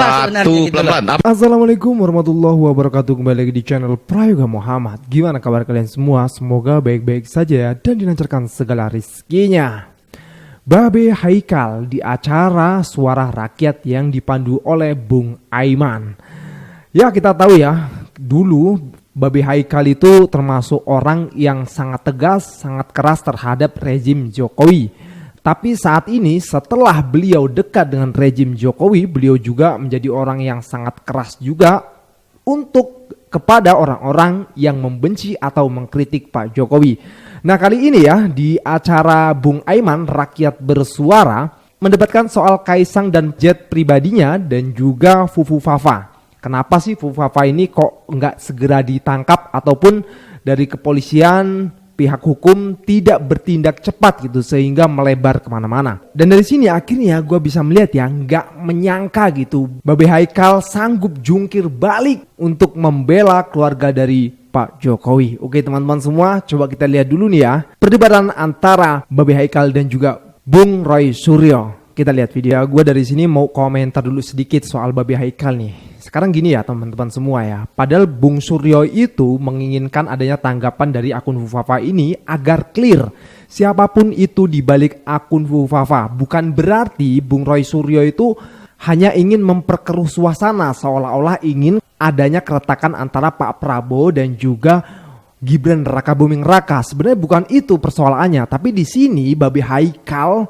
Sebenarnya pelan-pelan. Assalamualaikum warahmatullahi wabarakatuh. Kembali lagi di channel Prayoga Muhammad. Gimana kabar kalian semua? Semoga baik-baik saja dan dilancarkan segala rizkinya. Babe Haikal di acara Suara Rakyat yang dipandu oleh Bung Aiman. Ya, kita tahu ya, dulu Babe Haikal itu termasuk orang yang sangat tegas, sangat keras terhadap rezim Jokowi. Tapi saat ini setelah beliau dekat dengan rezim Jokowi, beliau juga menjadi orang yang sangat keras juga untuk kepada orang-orang yang membenci atau mengkritik Pak Jokowi. Nah, kali ini ya di acara Bung Aiman Rakyat Bersuara mendebatkan soal Kaisang dan jet pribadinya dan juga Fufu Fafa. Kenapa sih Fufu Fafa ini kok nggak segera ditangkap ataupun dari kepolisian pihak hukum tidak bertindak cepat gitu sehingga melebar kemana-mana. Dan dari sini akhirnya gue bisa melihat ya, nggak menyangka gitu Babe Haikal sanggup jungkir balik untuk membela keluarga dari Pak Jokowi. Oke teman-teman semua, coba kita lihat dulu nih ya perdebatan antara Babe Haikal dan juga Bung Roy Suryo. Kita lihat video. Gue dari sini mau komentar dulu sedikit soal Babe Haikal nih. Sekarang gini ya teman-teman semua ya. Padahal Bung Suryo itu menginginkan adanya tanggapan dari akun Fufafa ini agar clear siapapun itu di balik akun Fufafa. Bukan berarti Bung Roy Suryo itu hanya ingin memperkeruh suasana seolah-olah ingin adanya keretakan antara Pak Prabowo dan juga Gibran Raka Buming Raka. Sebenarnya bukan itu persoalannya, tapi di sini Babe Haikal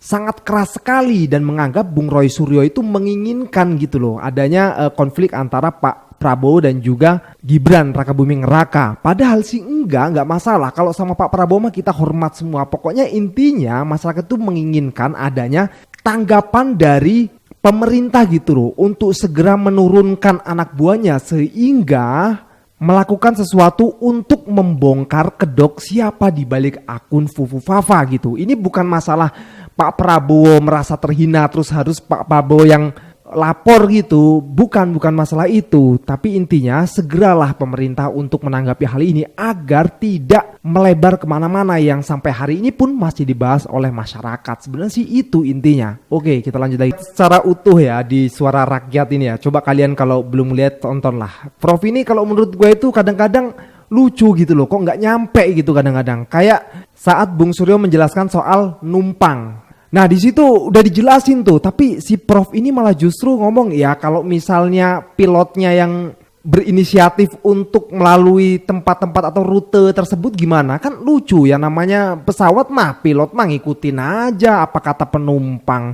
sangat keras sekali dan menganggap Bung Roy Suryo itu menginginkan gitu loh adanya konflik antara Pak Prabowo dan juga Gibran Raka Buming Raka. Padahal sih enggak masalah kalau sama Pak Prabowo mah kita hormat semua. Pokoknya intinya masyarakat itu menginginkan adanya tanggapan dari pemerintah gitu loh untuk segera menurunkan anak buahnya sehingga melakukan sesuatu untuk membongkar kedok siapa di balik akun Fufu Fafa gitu. Ini bukan masalah Pak Prabowo merasa terhina terus harus Pak Prabowo yang lapor gitu. Bukan masalah itu. Tapi intinya segeralah pemerintah untuk menanggapi hal ini agar tidak melebar kemana-mana yang sampai hari ini pun masih dibahas oleh masyarakat. Sebenarnya sih itu intinya. Oke, kita lanjut lagi secara utuh ya di Suara Rakyat ini ya. Coba kalian kalau belum lihat tontonlah. Prof ini kalau menurut gue itu kadang-kadang lucu gitu loh, kok nggak nyampe gitu kadang-kadang. Kayak saat Bung Suryo menjelaskan soal numpang. Nah di situ udah dijelasin tuh, tapi si Prof ini malah justru ngomong ya kalau misalnya pilotnya yang berinisiatif untuk melalui tempat-tempat atau rute tersebut gimana? Kan lucu ya, namanya pesawat mah pilot mah ngikutin aja apa kata penumpang.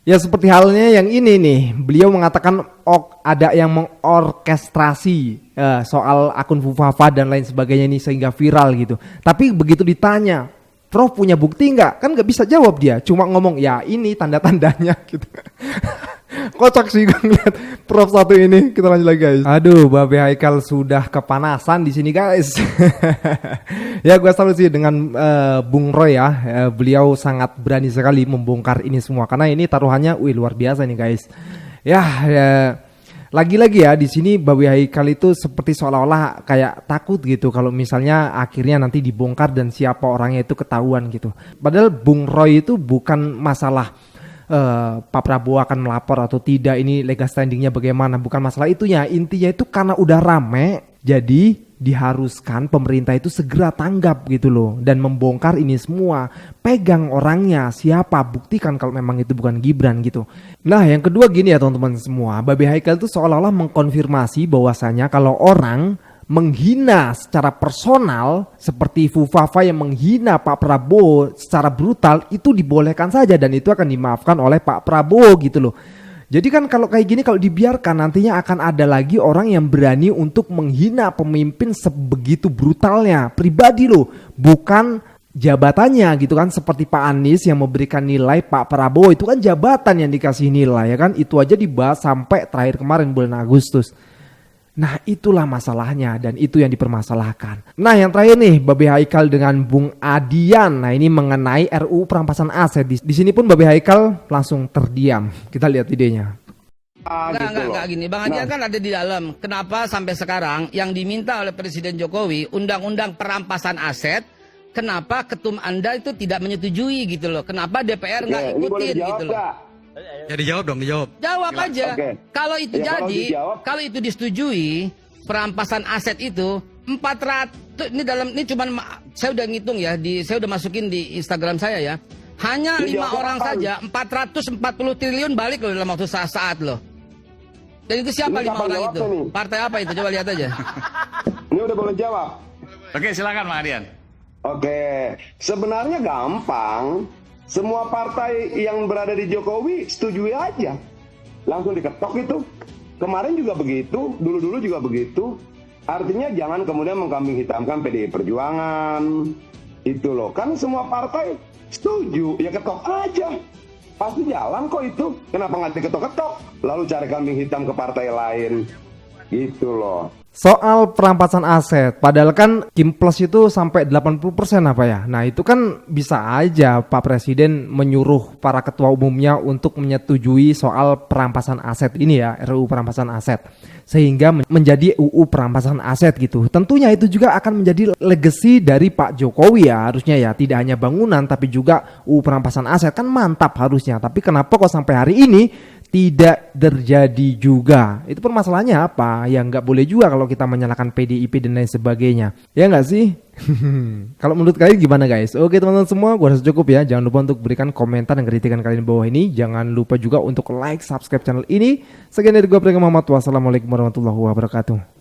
Ya seperti halnya yang ini nih, beliau mengatakan ada yang mengorkestrasi soal akun Fufafa dan lain sebagainya ini sehingga viral gitu. Tapi begitu ditanya, Prof punya bukti nggak? Kan nggak bisa jawab dia, cuma ngomong ya ini tanda-tandanya gitu. Kocak sih gue ngeliat Prof satu ini. Kita lanjut lagi guys. Aduh, Babe Haikal sudah kepanasan di sini guys. Ya gue salut sih dengan Bung Roy ya. Beliau sangat berani sekali membongkar ini semua karena ini taruhannya luar biasa nih guys. Ya, lagi-lagi ya di sini Babe Haikal itu seperti seolah-olah kayak takut gitu kalau misalnya akhirnya nanti dibongkar dan siapa orangnya itu ketahuan gitu. Padahal Bung Roy itu bukan masalah Pak Prabowo akan melapor atau tidak, ini legal standingnya bagaimana, bukan masalah itunya. Intinya itu karena udah rame jadi diharuskan pemerintah itu segera tanggap gitu loh dan membongkar ini semua. Pegang orangnya siapa, buktikan kalau memang itu bukan Gibran gitu. Nah yang kedua gini ya teman-teman semua, Babe Haikal itu seolah-olah mengkonfirmasi bahwasanya kalau orang menghina secara personal seperti Fufafa yang menghina Pak Prabowo secara brutal itu dibolehkan saja dan itu akan dimaafkan oleh Pak Prabowo gitu loh. Jadi kan kalau kayak gini kalau dibiarkan nantinya akan ada lagi orang yang berani untuk menghina pemimpin sebegitu brutalnya, pribadi loh, bukan jabatannya gitu kan. Seperti Pak Anies yang memberikan nilai Pak Prabowo itu kan jabatan yang dikasih nilai ya kan. Itu aja dibahas sampai terakhir kemarin bulan Agustus. Nah itulah masalahnya dan itu yang dipermasalahkan. Nah yang terakhir nih Babe Haikal dengan Bung Adian. Nah ini mengenai RUU perampasan aset. Di sini pun Babe Haikal langsung terdiam. Kita lihat videonya. Enggak gini. Bang Adian kan ada di dalam. Kenapa sampai sekarang yang diminta oleh Presiden Jokowi undang-undang perampasan aset, kenapa ketum Anda itu tidak menyetujui gitu loh? Kenapa DPR nggak ikutin gitu loh? Ya dijawab dong, dijawab. Jawab aja. Oke. Kalau itu Ya, kalau jadi, dijawab. kalau itu disetujui, perampasan aset itu 400 ini cuman saya udah ngitung ya, saya udah masukin di Instagram saya ya. Hanya Dijawab 5 orang kapan? saja 440 triliun balik loh dalam waktu saat loh. Dan itu siapa Ini 5 kapan orang itu? jawabnya nih? Partai apa itu? Coba lihat aja. Ini udah boleh jawab. Oke, silakan Bang Adian. Oke, sebenarnya gampang. Semua partai yang berada di Jokowi setujui aja. Langsung diketok itu. Kemarin juga begitu, dulu-dulu juga begitu. Artinya jangan kemudian mengkambing hitamkan PDI Perjuangan. Itu loh, kan semua partai setuju, ya ketok aja. Pasti jalan kok itu. Kenapa nggak diketok-ketok? Lalu cari kambing hitam ke partai lain. Gitu loh. Soal perampasan aset, padahal kan Kim Plus itu sampai 80% apa ya? Nah itu kan bisa aja Pak Presiden menyuruh para ketua umumnya untuk menyetujui soal perampasan aset ini ya, RUU perampasan aset. Sehingga menjadi UU perampasan aset gitu. Tentunya itu juga akan menjadi legacy dari Pak Jokowi ya harusnya ya. Tidak hanya bangunan tapi juga UU perampasan aset, kan mantap harusnya. Tapi kenapa kok sampai hari ini tidak terjadi juga? Itu permasalahannya apa? Ya nggak boleh juga kalau kita menyalahkan PDIP dan lain sebagainya. Ya nggak sih? Kalau menurut kalian gimana guys? Oke teman-teman semua, gue rasa cukup ya. Jangan lupa untuk berikan komentar dan kritikan kalian di bawah ini. Jangan lupa juga untuk like, subscribe channel ini. Sekian dari gue, Priyoga Muhammad. Wassalamualaikum warahmatullahi wabarakatuh.